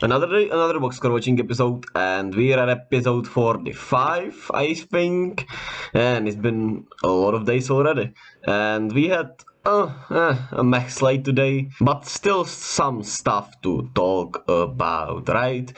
Another box score watching episode, and we are at episode 45, I think. And it's been a lot of days already. And we had a max slate today, but still some stuff to talk about, right?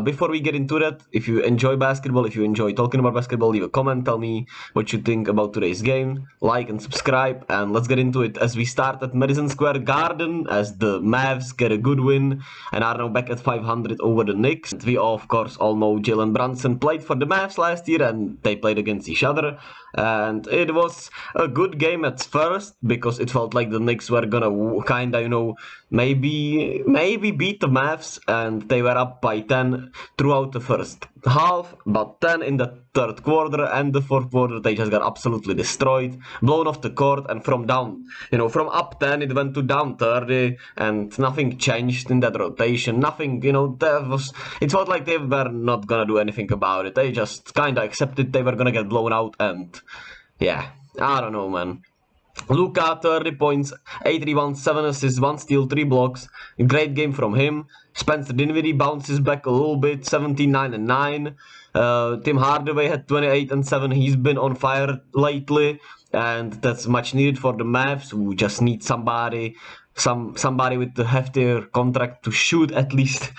Before we get into that, if you enjoy basketball, if you enjoy talking about basketball, leave a comment, tell me what you think about today's game, like and subscribe, and let's get into it as we start at Madison Square Garden as the Mavs get a good win and are now back at 500 over the Knicks. And we of course all know Jalen Brunson played for the Mavs last year and they played against each other, and it was a good game at first because it felt like the Knicks were gonna kinda, maybe beat the Mavs, and they were up by 10 throughout the first half, but then in the third quarter and the fourth quarter they just got absolutely destroyed, blown off the court, and from up 10 it went to down 30, and nothing changed in that rotation. Nothing, it felt like they were not gonna do anything about it. They just kinda accepted they were gonna get blown out, and yeah, I don't know, man. Luka, 30 points, 8 rebounds, 7 assists, 1 steal, 3 blocks. Great game from him. Spencer Dinwiddie bounces back a little bit, 17, 9, and 9. Tim Hardaway had 28 and 7. He's been on fire lately, and that's much needed for the Mavs, who just need somebody with the heftier contract to shoot at least,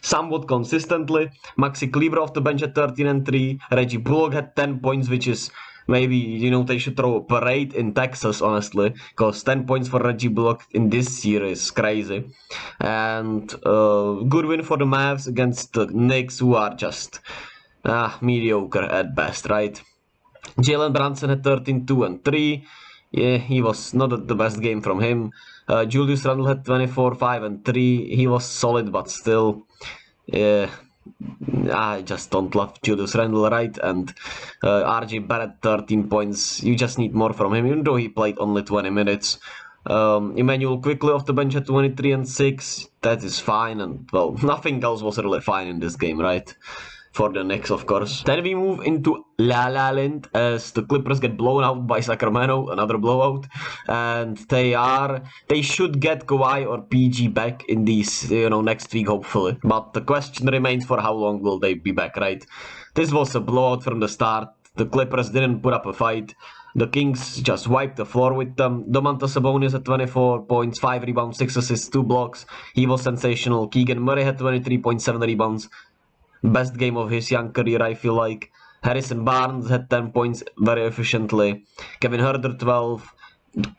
somewhat consistently. Maxi Kleber off the bench at 13 and 3. Reggie Bullock had 10 points, which is maybe, they should throw a parade in Texas, honestly, because 10 points for Reggie Bullock in this year is crazy. And good win for the Mavs against the Knicks, who are just mediocre at best, right? Jalen Brunson had 13, 2, and 3. Yeah, he was not the best game from him. Julius Randle had 24, 5, and 3. He was solid, but still, I just don't love Julius Randle, right? And RJ Barrett, 13 points. You just need more from him, even though he played only 20 minutes. Emmanuel quickly off the bench at 23 and 6. That is fine, and well, nothing else was really fine in this game, right? For the Knicks, of course. Then we move into La La Land as the Clippers get blown out by Sacramento, another blowout, and they should get Kawhi or PG back in these, next week hopefully. But the question remains, for how long will they be back, right? This was a blowout from the start. The Clippers didn't put up a fight. The Kings just wiped the floor with them. Domantas Sabonis had 24 points, 5 rebounds, 6 assists, 2 blocks. He was sensational. Keegan Murray had 23.7 rebounds. Best game of his young career, I feel like. Harrison Barnes had 10 points very efficiently. Kevin Huerter 12.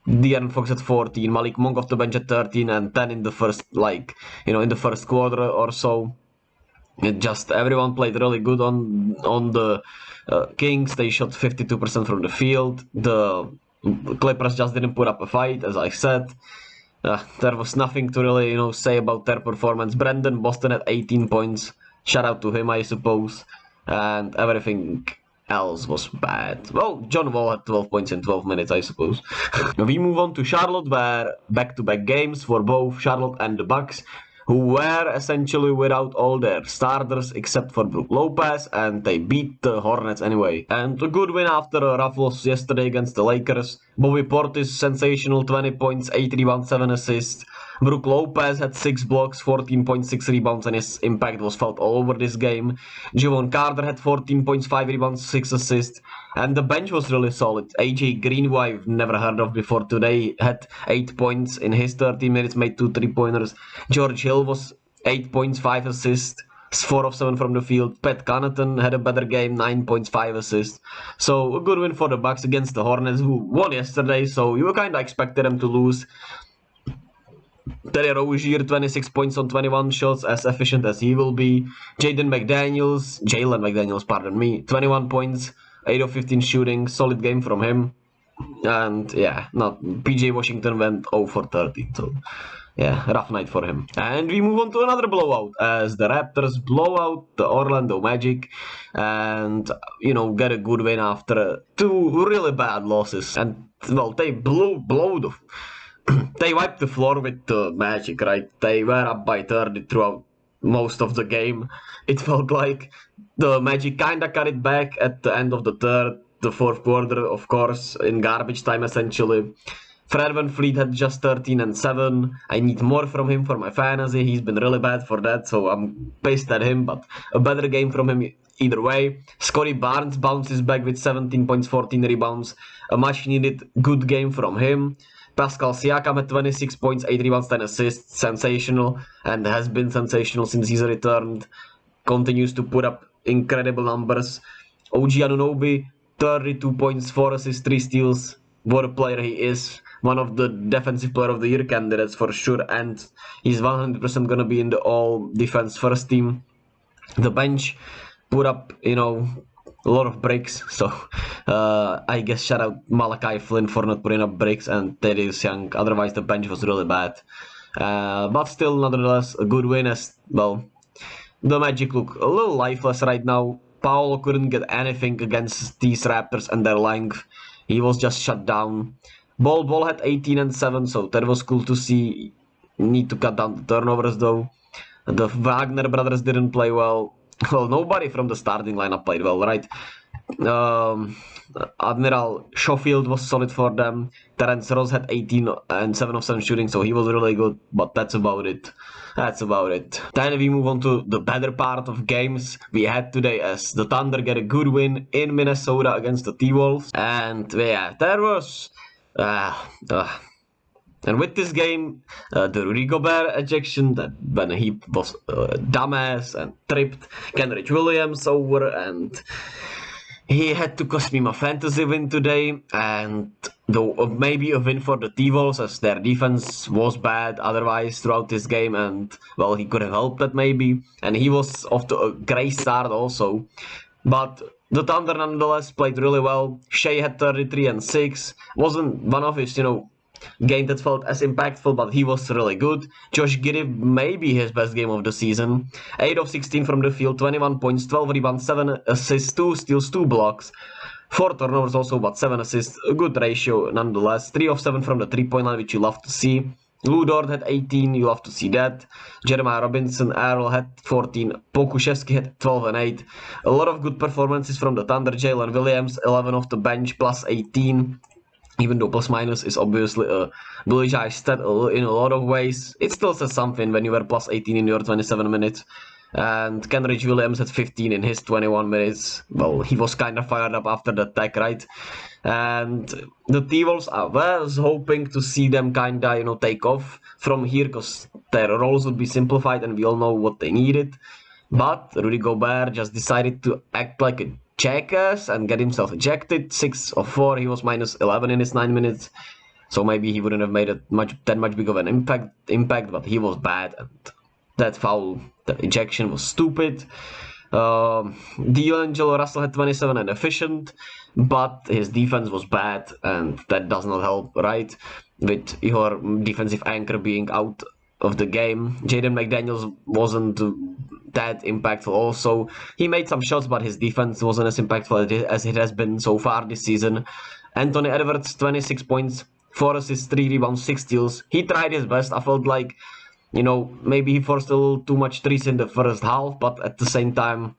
De'Aaron Fox at 14. Malik Monk off the bench at 13 and 10 in the first, in the first quarter or so. Everyone played really good on the Kings. They shot 52% from the field. The Clippers just didn't put up a fight, as I said. There was nothing to really, say about their performance. Brandon Boston at 18 points. Shout out to him, I suppose. And everything else was bad. Well, John Wall had 12 points in 12 minutes, I suppose. We move on to Charlotte, where back-to-back games for both Charlotte and the Bucks, who were essentially without all their starters except for Brook Lopez, and they beat the Hornets anyway. And a good win after a rough loss yesterday against the Lakers. Bobby Portis, sensational 20 points, 8 rebounds, 7 assists. Brook Lopez had 6 blocks, 14.6 rebounds, and his impact was felt all over this game. Javon Carter had 14 points, 5 rebounds, 6 assists. And the bench was really solid. AJ Green, who I've never heard of before today, had 8 points in his 30 minutes, made 2 3-pointers. George Hill was 8 points, 5 assists, 4 of 7 from the field. Pat Connaughton had a better game, 9 points, 5 assists. So a good win for the Bucks against the Hornets, who won yesterday, so you kind of expected them to lose. Terry Rozier, 26 points on 21 shots, as efficient as he will be. Jalen McDaniels, pardon me, 21 points, 8 of 15 shooting, solid game from him. And yeah, PJ Washington went 0 for 13, so yeah, rough night for him. And we move on to another blowout as the Raptors blow out the Orlando Magic and, get a good win after 2 really bad losses. And, well, they they wiped the floor with the Magic, right? They were up by 30 throughout most of the game. It felt like the Magic kinda got it back at the end of the fourth quarter, of course, in garbage time essentially. Fred VanVleet had just 13 and 7. I need more from him for my fantasy. He's been really bad for that, so I'm pissed at him, but a better game from him either way. Scotty Barnes bounces back with 17 points, 14 rebounds. A much needed good game from him. Pascal Siakam had 26 points, 8 rebounds, 10 assists. Sensational, and has been sensational since he's returned. Continues to put up incredible numbers. OG Anunoby, 32 points, 4 assists, 3 steals. What a player he is. One of the defensive player of the year candidates for sure, and he's 100% gonna be in the all defense first team. The bench put up, a lot of breaks, so I guess shout out Malachi Flynn for not putting up breaks and Thaddeus Young. Otherwise, the bench was really bad. But still, nonetheless, a good win as well. The Magic look a little lifeless right now. Paolo couldn't get anything against these Raptors and their length. He was just shut down. Ball had 18 and 7, so that was cool to see. Need to cut down the turnovers though. The Wagner brothers didn't play well. Well, nobody from the starting lineup played well, right? Admiral Schofield was solid for them. Terence Ross had 18 and 7 of 7 shooting, so he was really good, but that's about it. Then we move on to the better part of games we had today, as the Thunder get a good win in Minnesota against the T-Wolves. And yeah, there was... And with this game, the Rudy Gobert ejection, that when he was dumbass and tripped Kenrich Williams over, and he had to cost me my fantasy win today, and though maybe a win for the T-Wolves, as their defense was bad otherwise throughout this game, and well, he could have helped that maybe, and he was off to a great start also. But the Thunder nonetheless played really well. Shea had 33 and 6. Wasn't one of his, game that felt as impactful, but he was really good. Josh Giddey, maybe his best game of the season. 8 of 16 from the field, 21 points, 12 rebounds, 7 assists, 2 steals, 2 blocks. 4 turnovers also, but 7 assists. A good ratio nonetheless. 3 of 7 from the 3-point line, which you love to see. Lou Dort had 18, you love to see that. Jeremiah Robinson, Earl had 14. Pokuševski had 12 and 8. A lot of good performances from the Thunder. Jalen Williams, 11 off the bench, plus 18. Even though plus minus is obviously a bullish stat in a lot of ways, it still says something when you were plus 18 in your 27 minutes. And Kenrich Williams had 15 in his 21 minutes. Well, he was kind of fired up after the attack, right? And the T-Wolves, I was hoping to see them kind of, take off from here, because their roles would be simplified and we all know what they needed. But Rudy Gobert just decided to act like a jackass and get himself ejected. 6 of 4, he was minus 11 in his 9 minutes. So maybe he wouldn't have made it that much big of an impact, but he was bad, and that foul, the ejection was stupid. D'Angelo Russell had 27 and efficient, but his defense was bad, and that does not help, right? With your defensive anchor being out of the game. Jaden McDaniels wasn't that impactful also. He made some shots, but his defense wasn't as impactful as it has been so far this season. Anthony Edwards, 26 points, 4 assists, 3 rebounds, 6 steals. He tried his best. I felt like, maybe he forced a little too much threes in the first half, but at the same time,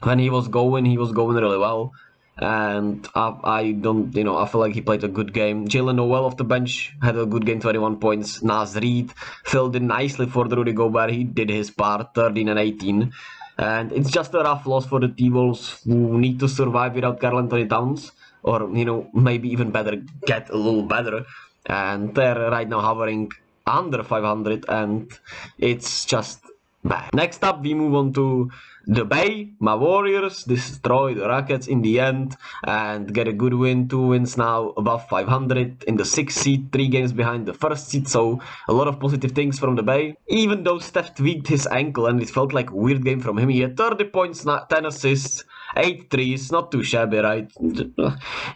when he was going really well. And I feel like he played a good game. Jalen Noel off the bench had a good game, 21 points. Naz Reid filled in nicely for the Rudy Gobert. He did his part, 13 and 18. And it's just a rough loss for the T-Wolves, who need to survive without Karl Anthony Towns. Or, maybe even better, get a little better. And they're right now hovering under 500, and it's just bad. Next up, we move on to the Bay. My Warriors destroy the Rockets in the end and get a good win. 2 wins now above 500 in the 6th seed, 3 games behind the 1st seed, so a lot of positive things from the Bay. Even though Steph tweaked his ankle and it felt like a weird game from him, he had 30 points, 10 assists, 8 threes, not too shabby, right?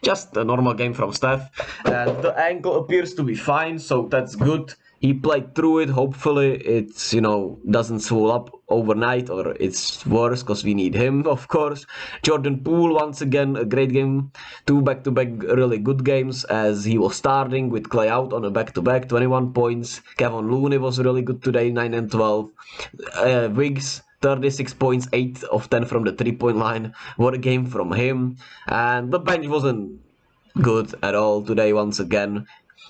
Just a normal game from Steph. And the ankle appears to be fine, so that's good. He played through it. Hopefully it's, doesn't swell up overnight, or it's worse, because we need him, of course. Jordan Poole, once again, a great game. 2 back-to-back really good games, as he was starting with Clay out on a back-to-back, 21 points. Kevin Looney was really good today, 9 and 12. Wiggs, 36 points, 8 of 10 from the 3-point line. What a game from him. And the bench wasn't good at all today, once again.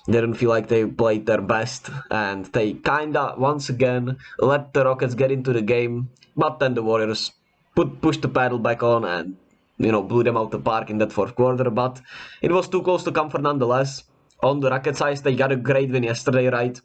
didn't feel like they played their best, and they kinda once again let the Rockets get into the game. But then the Warriors pushed the pedal back on and blew them out the park in that fourth quarter. But it was too close to comfort nonetheless. On the Rockets side, they got a great win yesterday, right?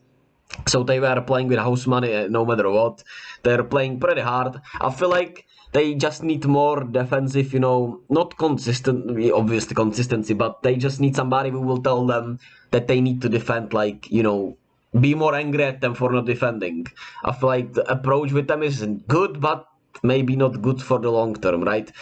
So they were playing with house money no matter what. They're playing pretty hard. I feel like they just need more defensive, not consistent, obviously consistency, but they just need somebody who will tell them that they need to defend, like, be more angry at them for not defending. I feel like the approach with them isn't good, but maybe not good for the long term, right?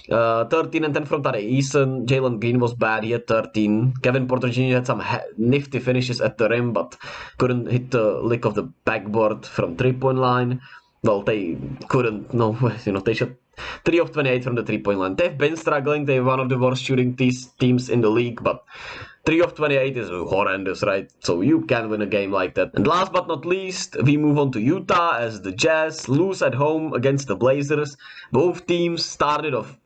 13 and 10 from Tari Eason. Jalen Green was bad. He had 13. Kevin Porter Jr. had some nifty finishes at the rim, but couldn't hit the lick of the backboard from 3-point line. Well, they couldn't. No, they shot 3 of 28 from the 3-point line. They've been struggling. They're one of the worst shooting teams in the league, but 3 of 28 is horrendous, right? So you can win a game like that. And last but not least, we move on to Utah as the Jazz lose at home against the Blazers. Both teams started off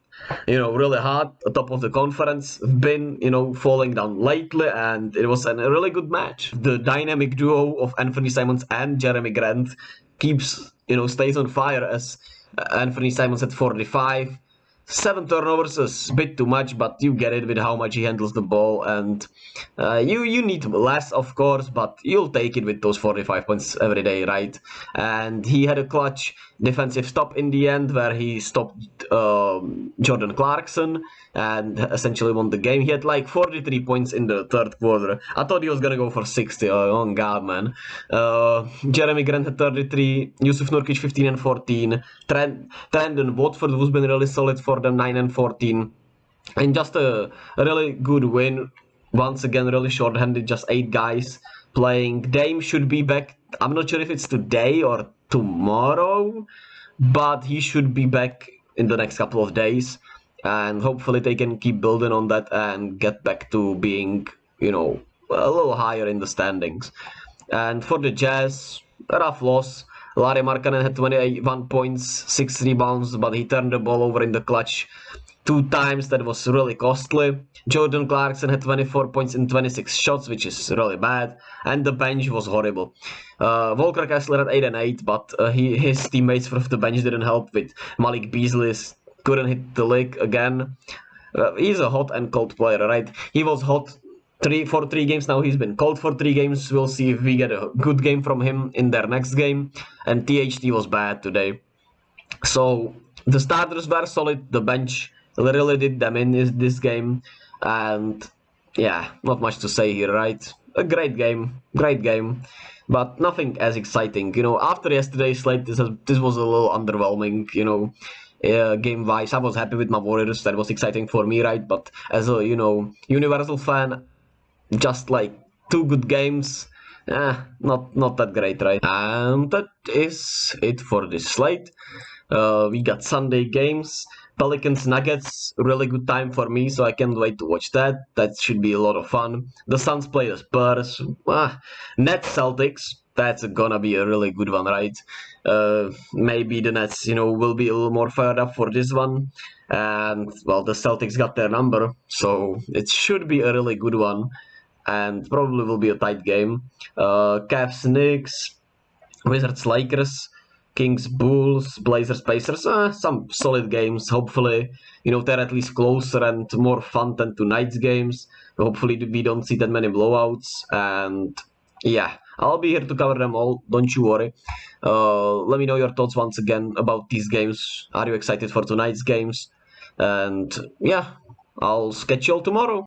really hard, top of the conference, been, falling down lately, and it was a really good match. The dynamic duo of Anfernee Simons and Jeremy Grant stays on fire as Anfernee Simons at 45. 7 turnovers is a bit too much, but you get it with how much he handles the ball, and you need less, of course, but you'll take it with those 45 points every day, right? And he had a clutch defensive stop in the end where he stopped Jordan Clarkson and essentially won the game. He had like 43 points in the third quarter. I thought he was gonna go for 60. Oh god, man. Jeremy Grant had 33, Yusuf Nurkic 15 and 14, Trendon Watford, who's been really solid for them, 9 and 14, and just a really good win. Once again, really short-handed, just 8 guys playing. Dame should be back. I'm not sure if it's today or tomorrow, but he should be back in the next couple of days, and hopefully they can keep building on that and get back to being, a little higher in the standings. And for the Jazz, a rough loss. Larry Markkanen had 21 points, 6 rebounds, but he turned the ball over in the clutch 2 times. That was really costly. Jordan Clarkson had 24 points in 26 shots, which is really bad. And the bench was horrible. Volker Kessler had 8 and 8, but his teammates from the bench didn't help with Malik Beasley. Couldn't hit the lick again. He's a hot and cold player, right? He was hot for 3 games now. He's been cold for 3 games. We'll see if we get a good game from him in their next game. And THT was bad today. So the starters were solid. The bench really did them in this game. And yeah, not much to say here, right? A great game. But nothing as exciting. After yesterday's slate, this was a little underwhelming, game-wise. I was happy with my Warriors. That was exciting for me, right? But as a, universal fan, just like 2 good games, not that great, right? And that is it for this slate. We got Sunday games. Pelicans Nuggets, really good time for me, so I can't wait to watch that. That should be a lot of fun. The Suns play the Spurs. Nets Celtics, that's gonna be a really good one, right? Maybe the Nets, will be a little more fired up for this one. And, well, the Celtics got their number, so it should be a really good one. And probably will be a tight game. Cavs Knicks, Wizards Lakers, Kings Bulls, Blazers Pacers, some solid games. Hopefully, they're at least closer and more fun than tonight's games. Hopefully we don't see that many blowouts. And yeah, I'll be here to cover them all, don't you worry. Let me know your thoughts once again about these games. Are you excited for tonight's games? And yeah, I'll sketch you all tomorrow.